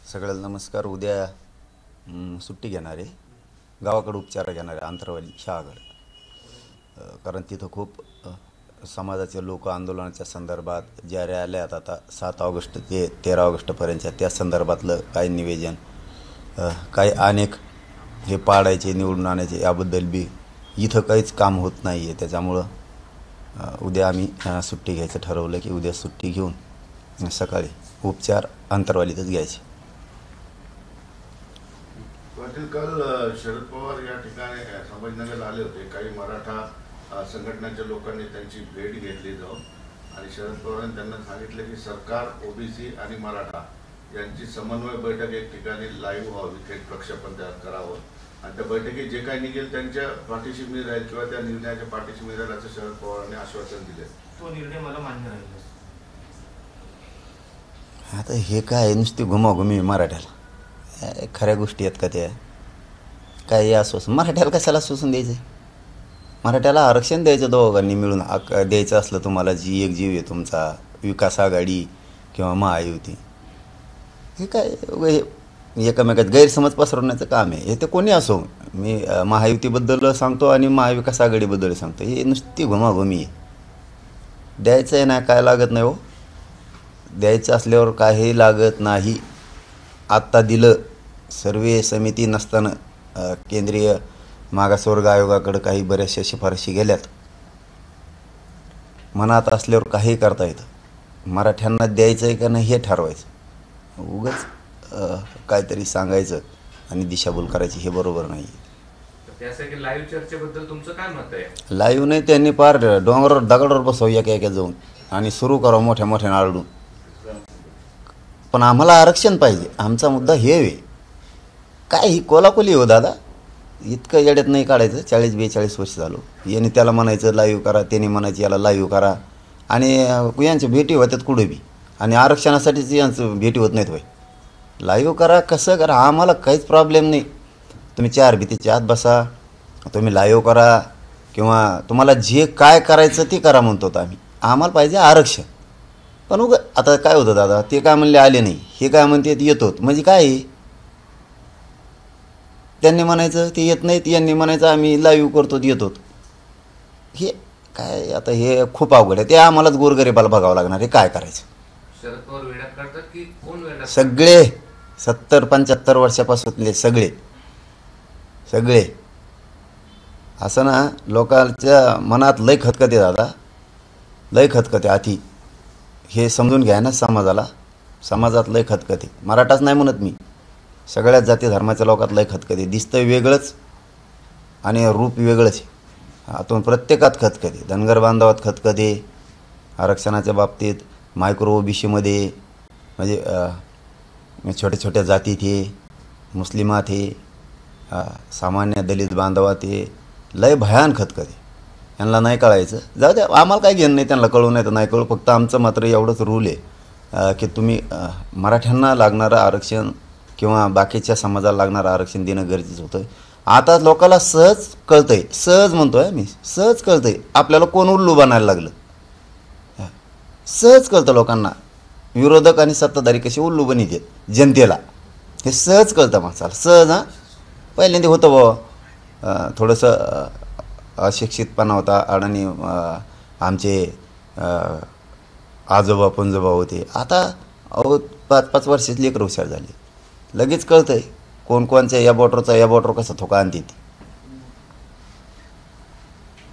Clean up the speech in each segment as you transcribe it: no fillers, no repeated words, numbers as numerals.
सगळ्याला नमस्कार. उद्या सुट्टी घेणार आहे, गावाकडे उपचार घेणार आहे, अंतरवाली शहागड. कारण तिथं खूप समाजाचे लोक आंदोलनाच्या संदर्भात ज्या रॅल्या आता 7 ऑगस्ट ते 13 ऑगस्टपर्यंतच्या त्या संदर्भातलं काही निवेदन, काही अनेक हे पाडायचे निवडून आणायचे, याबद्दल बी इथं काहीच काम होत नाही आहे. त्याच्यामुळं उद्या आम्ही सुट्टी घ्यायचं ठरवलं की उद्या सुट्टी घेऊन सकाळी उपचार अंतरवालीतच घ्यायचे. पाटील, काल शरद पवार या ठिकाणी संभाजीनगरला आले होते. काही मराठा संघटनांच्या लोकांनी त्यांची भेट घेतली जाऊन आणि शरद पवारांनी त्यांना सांगितलं की सरकार, ओबीसी आणि मराठा यांची समन्वय बैठक एक ठिकाणी लाईव्ह व्हावी, थेट प्रक्षेपण करावं आणि त्या बैठकीत जे काही निघेल त्यांच्या पाठीशी मी राहील किंवा त्या निर्णयाच्या पाठीशी मी राहील असं शरद पवारांनी आश्वासन दिले. तो निर्णय मला मान्य राहील. आता हे काय नुसती घुमाघुमी मराठ्याला, खऱ्या गोष्टी आहेत का त्या? काय हे आश्वासन मराठ्याला कशाला आश्वासन द्यायचं? मराठ्याला आरक्षण द्यायचं दोघांनी मिळून द्यायचं असलं तुम्हाला. जी एक जीव आहे तुमचा, विकास आघाडी किंवा महायुती, हे काय एकमेकात गैरसमज पसरवण्याचं काम आहे. हे ते कोणी असो, मी महायुतीबद्दल सांगतो आणि महाविकास आघाडीबद्दल सांगतो. हे नुसती घुमाघुमी आहे. द्यायचं आहे ना, काय लागत नाही हो. द्यायचं असल्यावर काही लागत नाही. आत्ता दिलं, सर्वे समिती नसताना केंद्रीय मागासवर्ग आयोगाकडे काही बऱ्याचशा शिफारशी गेल्यात. मनात असल्यावर काही करता येतं. मराठ्यांना द्यायचं आहे का नाही हे ठरवायचं. उगाच काहीतरी सांगायचं आणि दिशाभूल करायची, हे बरोबर नाही. त्यासाठी लाईव्ह चर्चेबद्दल तुमचं काय मत आहे? लाईव्ह नाही, त्यांनी पार डोंगरावर दगडावर बसव एका जाऊन आणि सुरू करावं मोठ्या मोठ्या आरडून. पण आम्हाला आरक्षण पाहिजे, आमचा मुद्दा हे आहे. काय ही कोलाकोली हो दादा, इतकं येड्यात नाही काढायचं. 40-42 वर्ष झालो. याने त्याला म्हणायचं लाईव्ह करा, त्याने म्हणायचं याला लाईव्ह करा, आणि यांच्या भेटी होत्यात कुठे बी, आणि आरक्षणासाठीच यांचं भेटी होत नाहीत. भाई लाईव्ह करा, कसं करा, आम्हाला काहीच प्रॉब्लेम नाही. तुम्ही 4 भिंतीच्या आत बसा, तुम्ही लाईव्ह करा, किंवा तुम्हाला जे काय करायचं ते करा म्हणतो आम्ही. आम्हाला पाहिजे आरक्षण. पण आता काय होतं दादा, ते काय म्हणले आले नाही, हे काय म्हणते येतो, म्हणजे काय? त्यांनी म्हणायचं ते येत नाहीत, यांनी म्हणायचं आम्ही लाईव्ह करतो येतो. हे काय आता, हे खूप अवघड आहे. ते आम्हालाच गोरगरिबाला बघावं लागणार. हे काय करायचं? शरद पवार वेड्यात काढतात की कोण वेड्यात? सगळे 70-75 वर्षापासूनले सगळे असं ना. लोकांच्या मनात लय खतखते दादा, लय खतखते आधी. हे समजून घ्या ना. समाजात लय खतखते. मराठाच नाही म्हणत मी, सगळ्याच जाती धर्माच्या लोकात लय खतखते. दिसतं वेगळंच आणि रूप वेगळंच. आतून प्रत्येकात खतखते. धनगर बांधवात खतखते आरक्षणाच्या बाबतीत, मायक्रो ओबीसीमध्ये, म्हणजे छोट्या छोट्या जातीत हे, मुस्लिमात हे, सामान्य दलित बांधवात हे लय भयान खतखते. यांना नाही कळायचं, जाऊ द्या, आम्हाला काय घेणं नाही. त्यांना कळू नाही तर नाही कळू. फक्त आमचं मात्र एवढंच रूल आहे की तुम्ही मराठ्यांना लागणारं आरक्षण किंवा बाकीच्या समाजाला लागणारं आरक्षण देणं गरजेचं होतं. आता लोकांना सहज कळतंय, सहज म्हणतोय मी, सहज कळतंय आपल्याला कोण उल्लू बनायला लागलं. सहज कळतं लोकांना, विरोधक आणि सत्ताधारी कसे उल्लू बनतात जनतेला. हे सहज कळतं माणसाला, सहज. पहिल्यांदा होतं बाबा थोडंसं अशिक्षितपणा होता, आणि आमचे आजोबा पंजोबा होते. आता 5-5 वर्षाचे लेकरं हुशार झाले. लगेच कळतंय कोण कोणच्या या बॉर्डर कसा थोका आणते.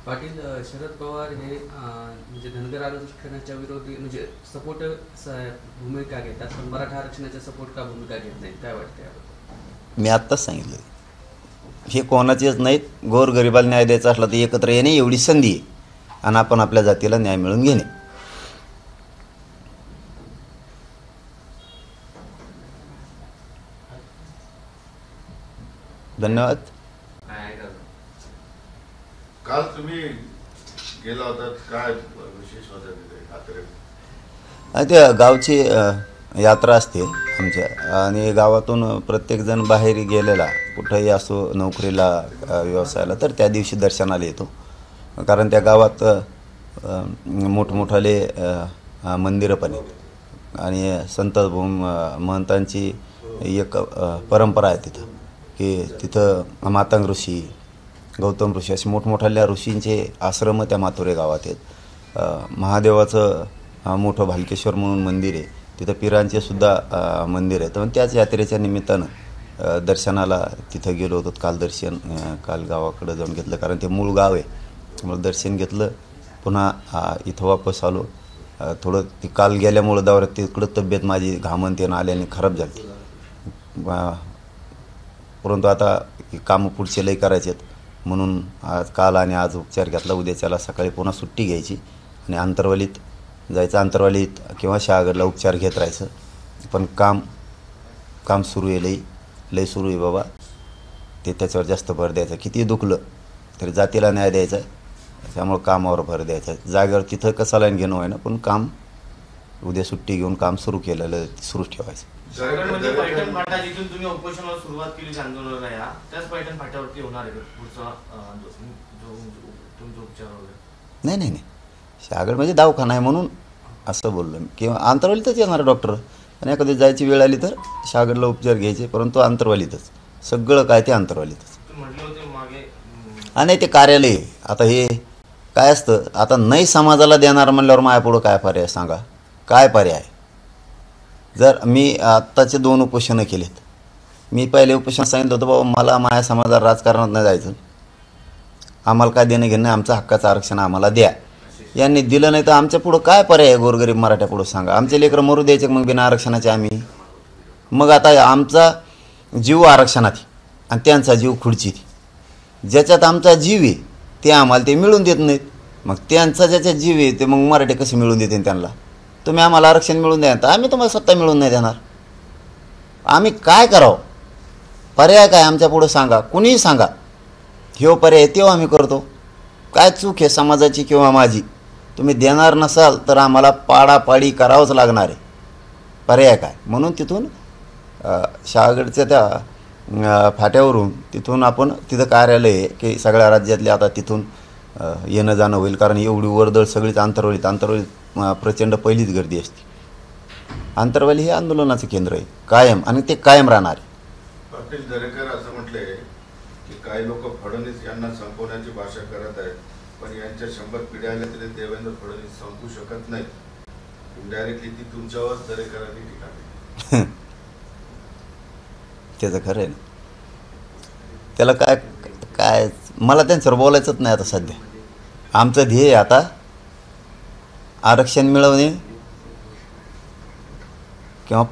पाटील, शरद पवार हे म्हणजे धनगर आरक्षणाच्या विरोधी म्हणजे सपोर्ट भूमिका घेतात, पण मराठा आरक्षणाच्या सपोर्ट का भूमिका घेत नाहीत, काय वाटतं याबद्दल? मी आत्ताच सांगितलं, हे कोणाचेच नाहीत. गोरगरिबाला न्याय द्यायचा असला तर एकत्र येणे एवढी संधी आहे, आणि आपण आपल्या जातीला न्याय मिळवून घेणे. धन्यवाद. काल तुम्ही गेला होता, काय विशेष होतं तिथे? त्या गावची यात्रा असते आमच्या, आणि गावातून प्रत्येकजण बाहेर गेलेला, कुठंही असो, नोकरीला, व्यवसायाला, तर त्या दिवशी दर्शनाला येतो. कारण त्या गावात मोठमोठाले मंदिरं पण आहेत आणि संत महंतांची एक परंपरा आहे तिथं, की तिथं मातंग ऋषी, गौतम ऋषी असे मोठमोठाल्या ऋषींचे आश्रम त्या माथुरे गावात आहेत. महादेवाचं मोठं भालकेश्वर म्हणून मंदिर आहे, तिथं पिरांचे सुद्धा मंदिर आहे. तर त्याच यात्रेच्या निमित्तानं दर्शनाला तिथं गेलो होतो. काल गावाकडं जाऊन घेतलं, कारण ते मूळ गाव आहे. त्यामुळे दर्शन घेतलं, पुन्हा इथं वापस आलो. थोडं ती काल गेल्यामुळं दौऱ्यात तिकडं तब्येत माझी घामन तेन आल्याने खराब झाली. परंतु आता कामं पुढचे लई करायचे आहेत, म्हणून काल आणि आज उपचार घेतला. उद्याच्याला सकाळी पुन्हा सुट्टी घ्यायची आणि आंतरवालीत जायचं. आंतरवालीत किंवा शहागडला उपचार घेत राहायचं. पण काम सुरू आहे, लई सुरू आहे बाबा. ते त्याच्यावर जास्त भर द्यायचा. किती दुखलं तरी जातीला न्याय द्यायचा आहे, त्यामुळं कामावर भर द्यायचा आहे. जागेवर तिथं कसं लाईन घेणं आहे ना, पण काम उद्या सुट्टी घेऊन काम सुरू केलेलं सुरूच ठेवायचं. म्हणजे पैठण फाटा जिथून तुम्ही उपोषणाला सुरुवात केली आंदोलनाला, या त्याच पैठण फाट्यावरती होणार आहे पुढचा तुमचा उपचार वगैरे? नाही, शहागड म्हणजे दवाखाना आहे म्हणून असं बोललो मी. किंवा आंतरवालीतच येणार डॉक्टर, आणि एखादी जायची वेळ आली तर शहागडला उपचार घ्यायचे, परंतु आंतरवालीतच सगळं काय ते आंतरवालीतच. म्हटलं होते मागे आणि ते कार्यालय आता हे काय असतं, आता नाही समाजाला देणार म्हणल्यावर मायापुढं काय पर्याय सांगा, काय पर्याय? जर मी आत्ताचे 2 उपोषणं केलेत. मी पहिले उपोषण सांगितलं होतं, बाबा मला माया समाजाला राजकारणात नाही जायचं, आम्हाला काय देणं घेणं, आमचं हक्काचं आरक्षण आम्हाला द्या. यांनी दिलं नाही तर आमच्या पुढं काय पर्याय आहे गोरगरीब मराठ्या पुढं सांगा? आमचे लेकरं मरू द्यायचे मग बिना आरक्षणाचे आम्ही? मग आता आमचा जीव आरक्षणात आणि त्यांचा जीव खुर्चीत. ज्याच्यात आमचा जीव आहे ते आम्हाला ते मिळून देत नाहीत. मग त्यांचा ज्याच्यात जीव आहे ते मग मराठी कसे मिळून देतील त्यांना? तुम्ही आम्हाला आरक्षण मिळून द्या, तर आम्ही तुम्हाला सत्ता मिळून नाही देणार. आम्ही काय करावं? पर्याय काय आमच्या पुढं सांगा, कुणीही सांगा. ह्यो पर्याय तेव्हा आम्ही करतो. काय चूक आहे समाजाची किंवा माझी? तुम्ही देणार नसाल तर आम्हाला पाडापाडी करावंच लागणार आहे. पर्याय काय? म्हणून तिथून शहागडच्या त्या फाट्यावरून तिथून आपण तिथं कार्यालय आहे की सगळ्या राज्यातले आता तिथून येणं जाणं होईल, कारण एवढी वर्दळ सगळीच आंतरवालीत प्रचंड पहिलीच गर्दी असते. आंतरवाली हे आंदोलनाचं केंद्र आहे कायम, आणि ते कायम राहणार आहे. पाटील दरेकर असं म्हटले की काही लोक फडणवीस यांना संपवण्याची भाषा करत आहेत, पण यांच्या 100 पिढ्या आल्या तरी देवेंद्र फडणवीस संपू शकत नाहीत. इनडायरेक्टली ती तुमच्यावर दरेकरांनी टीका केली. त्याचं खरं आहे ना. त्याला काय मला त्यांच्यावर बोलायचंच नाही आता सध्या. आमचं ध्येय आता आरक्षण मिळवणे किंवा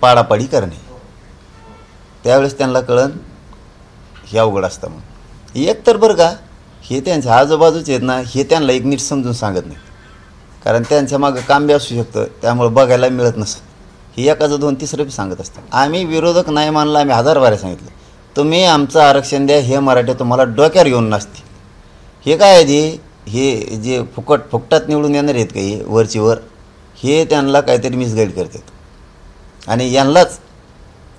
पाडापाडी करणे. त्यावेळेस त्यांना कळण हे अवघड असतं. मग एक तर बरं का, हे त्यांच्या आजूबाजूचे आहेत ना, हे त्यांना एक नीट समजून सांगत नाही, कारण त्यांच्या मागं काम बी असू शकतं, त्यामुळे बघायला मिळत नसतं. हे एकाचं 2 तिसरं बी सांगत असतात. आम्ही विरोधक नाही मानला, आम्ही 1000 बारे सांगितलं, तुम्ही आमचं आरक्षण द्या. हे मराठी तुम्हाला डोक्यावर घेऊन नसते. हे काय आहे हे जे फुकटात निवडून येणार आहेत काही वरची वर, हे त्यांना काहीतरी मिसगाईड करतात आणि यांनाच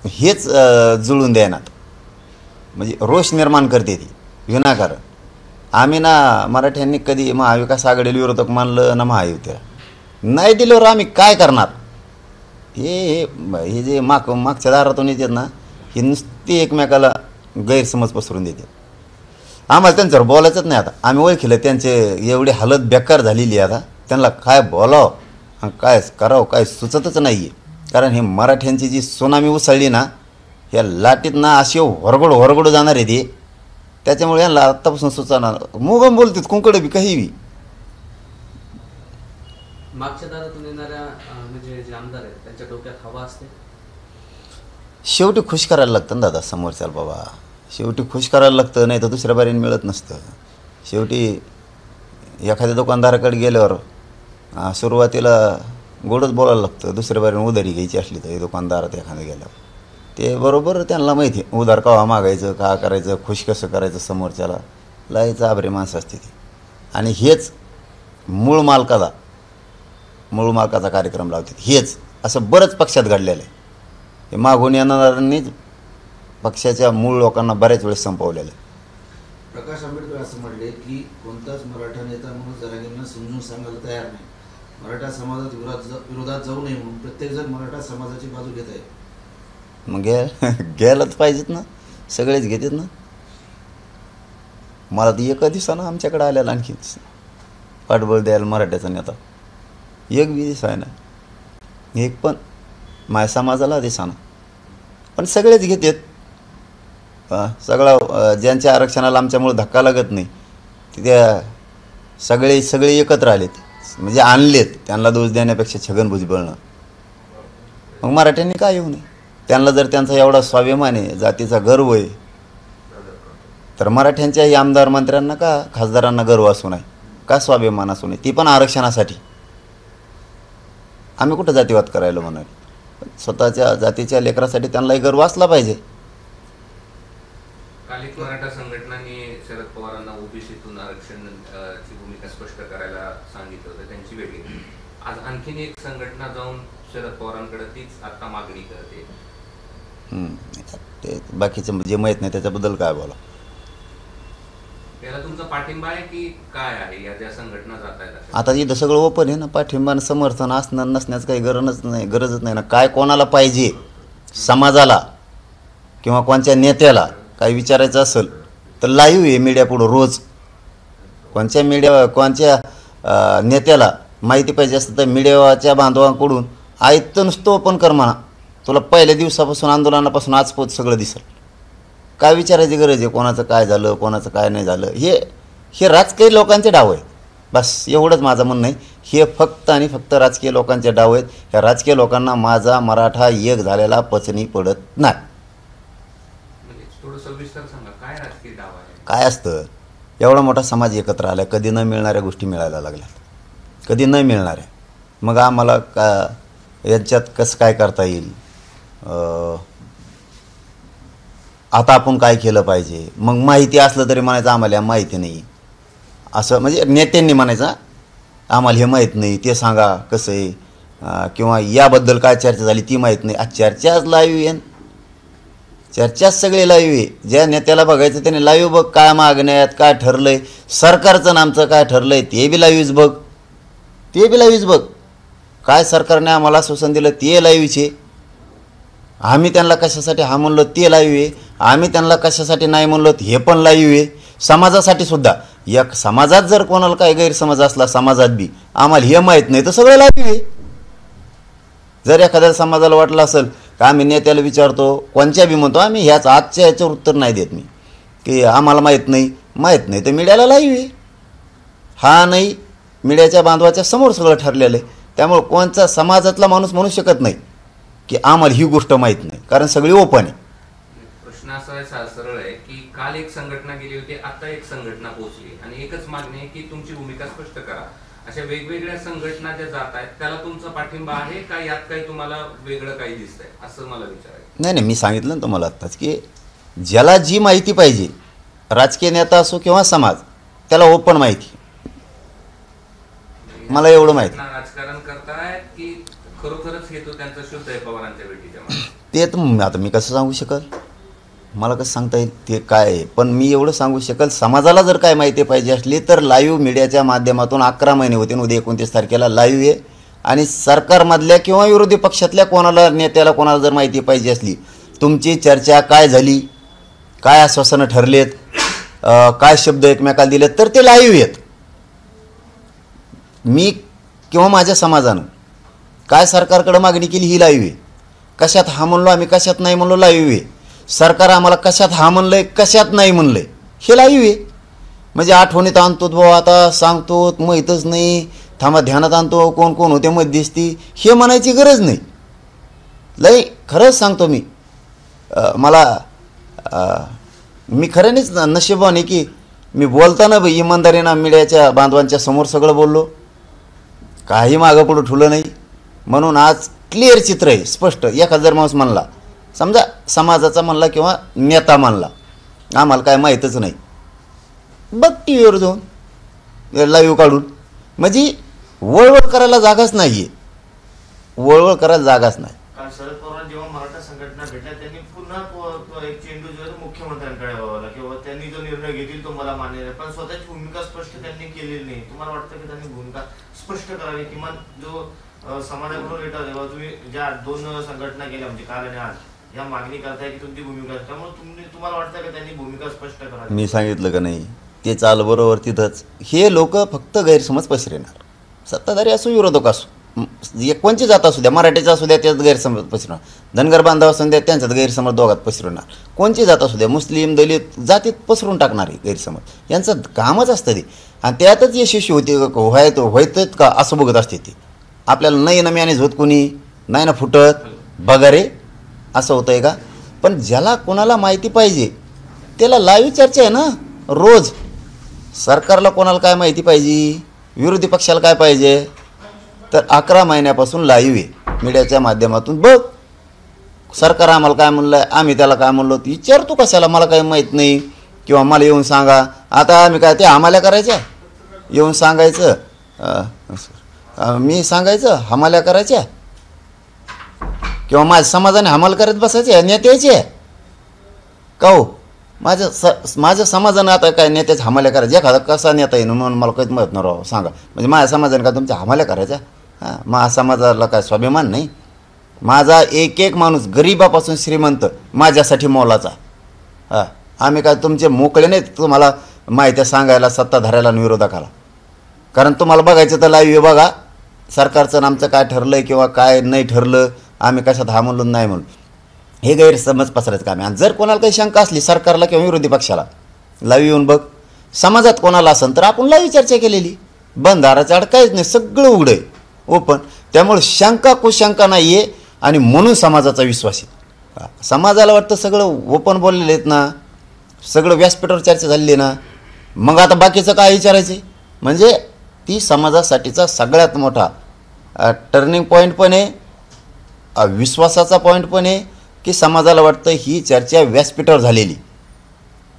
हेच जुळून द्यायनात, म्हणजे रोष निर्माण करते ती विनाकारण. आम्ही ना मराठ्यांनी कधी महाविकास आघाडीला विरोधक मानलं ना महायुतीला नाही दिल्यावर आम्ही काय करणार? हे जे मागच्या दारातून येतात ना, हे नुसती एकमेकाला गैरसमज पसरून देतात. आम्हाला त्यांच्यावर बोलायचंच नाही. आता आम्ही ओळखलं त्यांचे एवढी हालत बेकार झालेली आहे. आता त्यांना काय बोलावं आणि काय करावं काय सुचतच नाही आहे. कारण हे मराठ्यांची जी सुनामी उसळली ना, ह्या लाटीत ना अशी वरगड जाणार आहे ती. त्याच्यामुळे यांना आत्तापासून सुचणार. मुगम बोलतात कुंकड बी काही बी. मागच्या दारातून येणाऱ्या म्हणजे जे आमदार आहेत त्यांच्या डोक्यात हवा असते. शेवटी खुश करायला लागतं ना दादा समोरच्याला. बाबा शेवटी खुश करायला लागतं, नाही तर दुसऱ्या बारीने मिळत नसतं. शेवटी एखाद्या दुकानदाराकडे गेल्यावर सुरुवातीला गोडच बोलायला लागतं. दुसऱ्या बारीने उधारी घ्यायची असली तर दुकानदारात एखादं गेल्यावर ते बरोबर त्यांना माहिती आहे उधार केव्हा मागायचं, का करायचं, खुश कसं करायचं समोरच्याला. लायचं आभरी माणसं असते ती. आणि हेच मूळ मालकाचा कार्यक्रम लावतात. हेच असं बरंच पक्षात घडलेलं आहे. हे मागून येणाऱ्यांनीच पक्षाच्या मूळ लोकांना बऱ्याच वेळेस संपवलेलं आहे. प्रकाश आंबेडकर असं म्हणले की कोणताच मराठा नेता म्हणून जरांगेंना समजून सांगायला तयार नाही. मराठा समाजात विरोधात जाऊ नये म्हणून प्रत्येकजण मराठा समाजाची बाजू घेत आहे. मग घ्यायलाच पाहिजेत ना, सगळेच घेतात ना. मला तर एका दिवसानं आमच्याकडे आल्याला आणखी पाठबळ द्यायला मराठ्याचा नेता एक बी दिवस आहे ना, एक पण माझ्या समाजाला दिसाना, पण सगळेच घेतात. सगळं ज्यांच्या आरक्षणाला आमच्यामुळे धक्का लागत नाही त्या सगळे एकत्र आलेत, म्हणजे आणलेत. त्यांना दोष देण्यापेक्षा छगन भुजबळनं, मग मराठ्यांनी काय येऊ नये? त्यांना जर त्यांचा एवढा स्वाभिमान आहे, जातीचा गर्व आहे, तर मराठ्यांच्याही आमदार मंत्र्यांना का खासदारांना गर्व असू नये, का स्वाभिमान असू नये? ती पण आरक्षणासाठी. आम्ही कुठं जातीवाद करायला म्हणाल? स्वतःच्या जातीच्या लेकरासाठी त्यांनाही गर्व असला पाहिजे. काल एक मराठा संघटनांनी शरद पवारांना ओबीसीतून आरक्षण ची भूमिका स्पष्ट करायला सांगितलं होतं, त्यांची वेगळी. आज आणखीन एक संघटना जाऊन शरद पवारांकडे तीच आता मागणी करते. ते बाकीचं जे माहीत नाही त्याच्याबद्दल काय बोला. त्याला तुमचा पाठिंबा आहे की काय आहे या ज्या संघटना जात आहेत? आता इथं सगळं ओपन आहे ना, पाठिंबा समर्थन असणं नसण्याचं काही गरजच नाही ना. काय कोणाला पाहिजे, समाजाला किंवा कोणत्या नेत्याला काही विचारायचं असेल तर लाईव्ह आहे मीडिया पुढं रोज. कोणत्या नेत्याला माहिती पाहिजे असतं तर मीडियाच्या बांधवांकडून ऐकतं नुसतं ओपन कर म्हणा, तुला पहिल्या दिवसापासून आंदोलनापासून आजपोत सगळं दिसेल. काय विचारायची गरज आहे कोणाचं काय झालं, कोणाचं काय नाही झालं? हे राजकीय लोकांचे डाव आहेत, बस एवढंच माझं म्हणणं आहे. हे फक्त आणि फक्त राजकीय लोकांचे डाव आहेत. ह्या राजकीय लोकांना माझा मराठा एक झालेला पचनी पडत नाही. थोडं सविस्तर सांगा, काय राजकीय डाव आहे? काय असतं, एवढा मोठा समाज एकत्र आला, कधी न मिळणाऱ्या गोष्टी मिळायला लागल्यात, कधी न मिळणाऱ्या. मग आम्हाला का यांच्यात कसं काय करता येईल, आता आपण काय केलं पाहिजे. मग माहिती असलं तरी म्हणायचं आम्हाला माहिती नाही, असं म्हणजे नेत्यांनी म्हणायचं आम्हाला हे माहीत नाही, ते सांगा कसं आहे, किंवा याबद्दल काय चर्चा झाली ती माहीत नाही. चर्चाच लाईव्ह येईन, चर्चाच सगळे लाईव्ह आहे. ज्या नेत्याला बघायचं त्याने लाईव्ह बघ, काय मागण्यात काय ठरलंय, सरकारचं नामचं काय ठरलंय ते बी लाईव्हच बघ, ते बी लाईव्हच बघ. काय सरकारने आम्हाला आश्वासन दिलं ते लाईव्हचे, आम्ही त्यांना कशासाठी हा म्हणलो ते लाईव्ह आहे, आम्ही त्यांना कशासाठी नाही म्हणलो हे पण लाईव्ह आहे. समाजासाठी सुद्धा एक समाजात जर कोणाला काही गैरसमज असला समाजात बी आम्हाला हे माहीत नाही तर सगळं लाईव्ह आहे. जर एखाद्या समाजाला वाटलं असेल का आम्ही नेत्याला विचारतो, कोणत्या बी म्हणतो आम्ही ह्याच आजच्या ह्याच्यावर उत्तर नाही देत मी, की आम्हाला माहीत नाही तर मीडियाला लाईव्ह आहे. हा नाही, मीडियाच्या बांधवाच्या समोर सगळं ठरलेलं आहे. त्यामुळे कोणचा समाजातला माणूस म्हणू शकत नाही की आम्हाला ही गोष्ट माहीत नाही, कारण सगळी ओपन आहे. प्रश्न असा आहे, सरळ आहे की काल एक संघटना गेली होती, आता एक संघटना पोहोचली आणि एकच मागणी आहे की तुमची भूमिका स्पष्ट करा. अशा वेगवेगळ्या संघटना ज्या जात आहेत त्याला तुमचा पाठिंबा आहे का, यात काही तुम्हाला वेगळं काही दिसतंय असं मला विचारायचं? नाही, मी सांगितलं ना तुम्हाला आत्ताच की ज्याला जी माहिती पाहिजे, राजकीय नेता असो किंवा समाज, त्याला ओपन माहिती. मला एवढं माहिती. राजकारण करतायत की खरोखरच हेतू त्यांचा शुद्ध आहे पवारांच्या भेटीच्या मागे? ते तर आता मी कसं सांगू शकल, मला कसं सांगता येईल ते काय आहे. पण मी एवढं सांगू शकेल, समाजाला जर काय माहिती पाहिजे असली तर लाईव्ह मीडियाच्या माध्यमातून 11 महिने होते, उद्या 29 तारखेला लाईव्ह आहे. आणि सरकारमधल्या किंवा विरोधी पक्षातल्या कोणाला नेत्याला कोणाला जर माहिती पाहिजे असली, तुमची चर्चा काय झाली, काय आश्वासनं ठरलेत, काय शब्द एकमेकाला दिलेत, तर ते लाईव्ह आहेत. मी किंवा माझ्या समाजानं काय सरकारकडे मागणी केली ही लाईव्ह आहे. कशात हा म्हणलो आम्ही, कशात नाही म्हणलो लाईव्ह आहे. सरकार आम्हाला कशात हा म्हणलंय, कशात नाही म्हणलंय हे लाईव्ह आहे. म्हणजे आठवणीत आणतो बाबा, आता सांगतो माहीतच नाही, थांबा ध्यानात आणतो, कोण कोण होते मध्यस्थी, हे म्हणायची गरज नाही. लई खरंच सांगतो मी, मी खऱ्यानेच नशिबाने की मी बोलताना इमानदारीनं मीडियाच्या बांधवांच्या समोर सगळं बोललो, काही मागं पुढं ठुलं नाही. म्हणून आज क्लिअर चित्र आहे, स्पष्ट. एखादा जर माणूस म्हणला, समजा समाजाचा म्हणला किंवा नेता म्हणला आम्हाला काय माहीतच नाही, बघ टी व्हीवर जाऊन लाईव्ह काढून, म्हणजे वळवळ करायला जागाच नाही आहे, वळवळ करायला जागाच नाही. कारण शरद पवार जेव्हा मराठा संघटना भेटल्या त्यांनी पुन्हा एक चेंडू जो मुख्यमंत्र्यांकडे व्हावा किंवा त्यांनी जो निर्णय घेतील तो तुम्हाला मान्य नाही, पण स्वतःची भूमिका स्पष्ट त्यांनी केलेली नाही. तुम्हाला वाटतं की त्यांनी भूमिका स्पष्ट करावी? किमान जो समाजाकडून येतात तेव्हा तुम्ही ज्या 2 संघटना केल्या म्हणजे काल आणि आज या मागणी करताय की तुमची भूमिका, त्यामुळे तुम्हाला वाटतं की त्यांनी भूमिका स्पष्ट करावी? मी सांगितलं का नाही, ते चाल बरोबर तिथंच. हे लोक फक्त गैरसमज पसरवणार, सत्ताधारी असो विरोधक असो, कोणची जात असू द्या, मराठीचा असू द्या त्यात गैरसमज पसरवणार, धनगर बांधव असू द्या त्यांच्यात गैरसमज दोघात पसरवणार, कोणची जात असू द्या, मुस्लिम दलित जातीत पसरून टाकणारे गैरसमज यांचं कामच असतं ते. आणि त्यातच यशस्वी होते व्हायत का असं बघत असते ते. आपल्याला नाही ना म्याने झोत कुणी नाही ना फुटत बघा रे असं होतंय का? पण ज्याला कोणाला माहिती पाहिजे त्याला लाईव्ह चर्चा आहे ना रोज. सरकारला कोणाला काय माहिती पाहिजे, विरोधी पक्षाला काय पाहिजे, तर 11 महिन्यापासून लाईव्ह आहे मीडियाच्या माध्यमातून. बघ सरकार आम्हाला काय म्हणलं आहे, आम्ही त्याला काय म्हणलो, विचारतो कशाला, मला काही माहीत नाही किंवा मला येऊन सांगा. आता आम्ही काय ते हमाल्या करायच्या, येऊन सांगायचं, मी सांगायचं हमाल्या करायच्या, किंवा माझ्या समाजाने हमाल करत बसायचे नेत्याचे का हो? माझ्या समाजानं आता काय नेत्याच्या हमाल्या करायच्या? एखादा कसा नेता येईन म्हणून मला काहीच माहीत नाही राव सांगा. म्हणजे माझ्या समाजाने का तुमच्या हमाल्या करायच्या? हां, माझ्या समाजाला काय स्वाभिमान नाही? माझा एक एक माणूस गरीबापासून श्रीमंत माझ्यासाठी मोलाचा. हां, आम्ही काय तुमचे मोकळे नाहीत तुम्हाला माहिती सांगायला सत्ताधाऱ्याला आणि विरोधकाला. कारण तुम्हाला बघायचं तर लाईव्ह बघा सरकारचं आणि आमचं काय ठरलं आहे किंवा काय नाही ठरलं, आम्ही कशात हा म्हणलो नाही म्हणून, हे गैरसमज पसरायचं काम आहे. आणि जर कोणाला काही शंका असली सरकारला किंवा विरोधी पक्षाला, लाईव्ह येऊन बघ. समाजात कोणाला असेल तर आपण लाईव्ह चर्चा केलेली, बंद दाराच्या आड काहीच नाही, सगळं उघडं आहे, ओपन. त्यामुळे शंका कुशंका नाही आहे आणि म्हणून समाजाचा विश्वास आहे. समाजाला वाटतं सगळं ओपन बोललेले आहेत ना, सगळं व्यासपीठावर चर्चा झालेली आहे ना, मग आता बाकीचं काय विचारायचं? म्हणजे ती समाजासाठीचा सगळ्यात मोठा टर्निंग पॉईंट पण आहे, विश्वासाचा पॉईंट पण आहे की समाजाला वाटतं ही चर्चा व्यासपीठावर झालेली.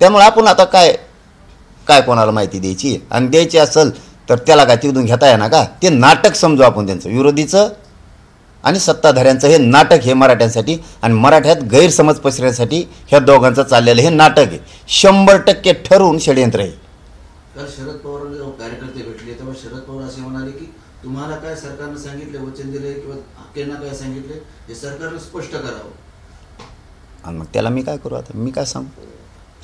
त्यामुळे आपण आता काय कोणाला माहिती द्यायची, आणि द्यायची असेल तर त्याला काय तिथून घेता येणार का? ते नाटक समजू आपण त्यांचं, विरोधीचं आणि सत्ताधाऱ्यांचं हे नाटक हे मराठ्यांसाठी आणि मराठ्यात गैरसमज पसरण्यासाठी ह्या दोघांचं चाललेलं हे नाटक आहे. 100% ठरवून षडयंत्र आहे. काल शरद पवारांना जेव्हा कार्यकर्ते भेटले तेव्हा शरद पवार असे म्हणाले की तुम्हाला काय सरकारनं सांगितले, वचन दिले किंवा हक्केंना काय सांगितले हे सरकारनं स्पष्ट करावं. आणि मग त्याला मी काय करू? आता मी काय सांगू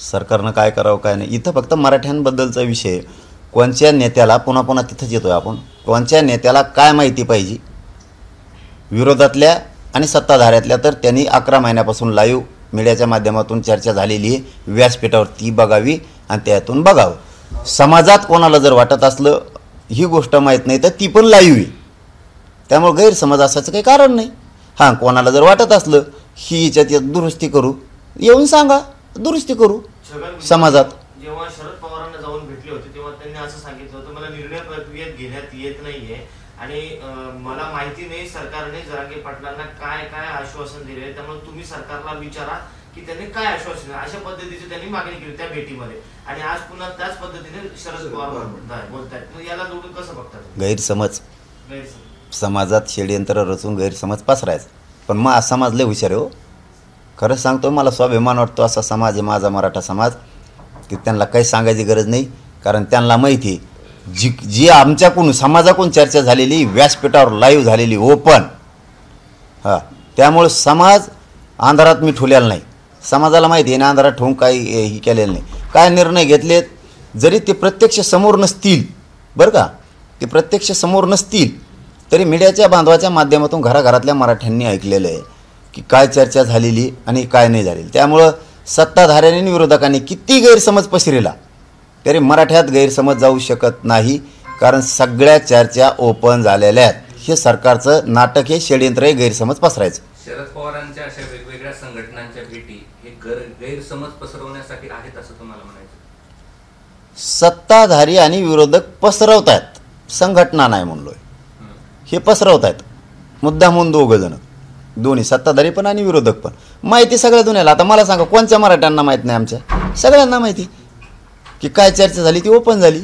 सरकारनं काय करावं काय नाही? इथं फक्त मराठ्यांबद्दलचा विषय, कोणत्या नेत्याला पुन्हा पुन्हा तिथंच येतो आपण, कोणत्या नेत्याला काय माहिती पाहिजे विरोधातल्या आणि सत्ताधाऱ्यातल्या, तर त्यांनी 11 महिन्यापासून लाईव्ह मीडियाच्या माध्यमातून चर्चा झालेली आहे, व्यासपीठावर ती बघावी आणि त्यातून बघावं. समाजात कोणाला जर वाटत असलं ही गोष्ट माहीत नाही तर ती पण लाईव्ह आहे. त्यामुळे गैरसमज असायचं काही कारण नाही. हां, कोणाला जर वाटत असलं ही याच्यात दुरुस्ती करू, येऊन सांगा, दुरुस्ती करू समाजात. जेव्हा शरद पवारांना जाऊन भेटले होते तेव्हा त्यांनी असं सांगितलं होतं, मला निर्णय प्रक्रियेत घेण्यात येत नाहीये आणि मला माहिती नाही सरकारने जरांगे पाटलांना काय काय आश्वासन दिले, त्यामुळे तुम्ही सरकारला विचारा की त्यांनी काय आश्वासन, अशा पद्धतीची त्यांनी मागणी केली त्या भेटीमध्ये. आणि आज पुन्हा त्याच पद्धतीने शरद पवार बोलतायत. याला जोडून कसं बघतात? गैरसमज समाजात षडयंत्र रचून गैरसमज पसरायचा. पण मग आज समाज लय हुशार आहे हो, खरंच सांगतो. मला स्वाभिमान वाटतो असा समाज आहे माझा मराठा समाज, की त्यांना काही सांगायची गरज नाही. कारण त्यांना माहिती आहे जी आमच्याकडून समाजाकडून चर्चा झालेली व्यासपीठावर लाईव्ह झालेली ओपन. हां, त्यामुळे समाज अंधारात मी ठेवलेला नाही. समाजाला माहिती आहे ना अंधारात ठेवून काही ही केलेलं नाही. काय निर्णय घेतलेत जरी ते प्रत्यक्ष समोर नसतील, बरं का, ते प्रत्यक्ष समोर नसतील तरी मीडियाच्या बांधवाच्या माध्यमातून घराघरातल्या मराठ्यांनी ऐकलेलं आहे की काय चर्चा झालेली आणि काय नाही झालेली. त्यामुळं सत्ताधाऱ्यांनी आणि विरोधकांनी किती गैरसमज पसरला तरी मराठ्यात गैरसमज जाऊ शकत नाही, कारण सगळ्या चर्चा ओपन झालेल्या आहेत. हे सरकारचं नाटक हे षडयंत्र आहे गैरसमज पसरायचं. शरद पवारांच्या अशा वेगवेगळ्या संघटनांच्या भेटी हे गैरसमज पसरवण्यासाठी आहेत असं तुम्हाला म्हणायचं? सत्ताधारी आणि विरोधक पसरवत आहेत, संघटना नाही म्हणलोय, हे पसरवत आहेत मुद्दामून दोघं जण, दोन्ही सत्ताधारी पण आणि विरोधक पण. माहिती सगळ्या दुनियाला. आता मला सांगा कोणत्या मराठ्यांना माहीत नाही? आमच्या सगळ्यांना माहिती की काय चर्चा झाली ती ओपन झाली.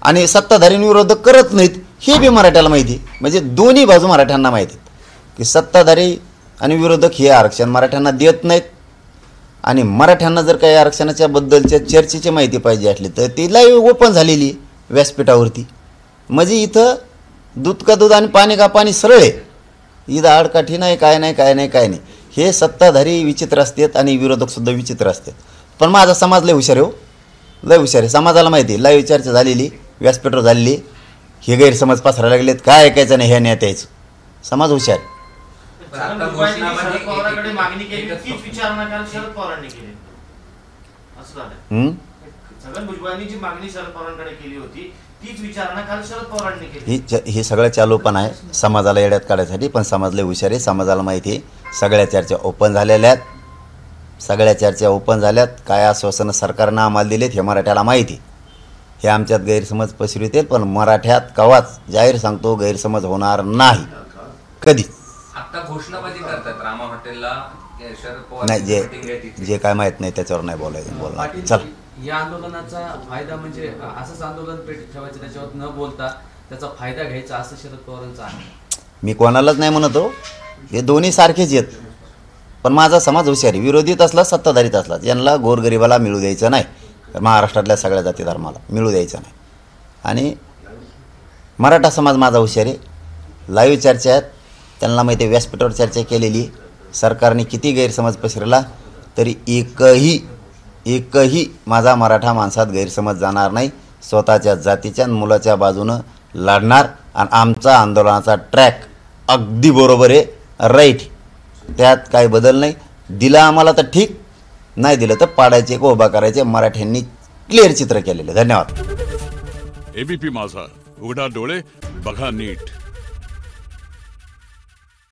आणि सत्ताधारी आणि विरोधक करत नाहीत हे बी मराठ्याला माहिती. म्हणजे दोन्ही बाजू मराठ्यांना माहिती की सत्ताधारी आणि विरोधक हे आरक्षण मराठ्यांना देत नाहीत आणि मराठ्यांना जर काही आरक्षणाच्या बद्दलच्या चर्चेची माहिती पाहिजे असली तर ती लाईव्ह ओपन झालेली आहे व्यासपीठावरती. म्हणजे इथं दूध का दूध आणि पाणी का पाणी सरळ आहे. इथं आडकाठी नाही, काय नाही, काय नाही, काय नाही. हे सत्ताधारी विचित्र असतात आणि विरोधकसुद्धा विचित्र असतात. पण माझा समाज लय हुशार आहे, हो लय हुशार आहे. समाजाला माहिती आहे लाईव्ह चर्चा झालेली, व्यासपीठावर झालेली. हे गैरसमज पसरायला लागलेत, काय ऐकायचं नाही ह्या नेत्याचं. समाज हुशार आहे. आता शरद पवारांकडे घोषणाबाजी मागणी केली एकच तीच विचारणा काल शरद पवारांनी केली असं झालं. हं? छगन भुजबळांनी जी मागणी शरद पवारांकडे केली होती तीच विचारणा काल शरद पवारांनी केली. हे सगळं चालू पण आहे समाजाला येड्यात काढायसाठी. पण समाज लय हुशार आहे. समाजाला माहिती आहे सगळ्या चर्चा ओपन झालेल्या आहेत. सगळ्या चर्चा ओपन झाल्यात. काय आश्वासनं सरकारनं आम्हाला दिलेत हे मराठ्याला माहिती. हे आमच्यात गैरसमज पसरवित आहेत, पण मराठ्यात कवाच जाहीर सांगतो गैरसमज होणार नाही कधी. आता घोषणाबाजी करतात रामा हॉटेलला शरद पवार नाही, meeting आहे तिथे. जे काय माहीत नाही त्याच्यावर नाही बोलणार. पाटील, चल या आंदोलनाचा फायदा म्हणजे असंच आंदोलन पेटीत ठेवायचं, त्याच्यावर न बोलता त्याचा फायदा घ्यायचा असं शरद पवारांचं आहे. मी कोणालाच नाही म्हणतो, हे दोन्ही सारखेच आहेत. पण माझा समाज हुशारी विरोधीत असला सत्ताधारीत असला यांना गोरगरिबाला मिळू द्यायचं नाही. महाराष्ट्रातल्या सगळ्या जाती धर्माला मिळू द्यायचं नाही. आणि मराठा समाज माझा हुशार आहे. लाईव्ह चर्चा आहेत, त्यांना माहिती आहे व्यासपीठावर चर्चा केलेली. सरकारने किती गैरसमज पसरला तरी एकही माझा मराठा माणसात गैरसमज जाणार नाही. स्वतःच्या जातीच्या आणि मुलाच्या बाजूनं लढणार. आणि आमचा आंदोलनाचा ट्रॅक अगदी बरोबर आहे, राईट. त्यात काही बदल नाही. दिला आम्हाला तर ठीक, नाही दिलं तर पाडायचे का उभा करायचे. मराठ्यांनी क्लिअर चित्र केलेले. धन्यवाद. एबीपी माझा, उघडा डोळे बघा नीट.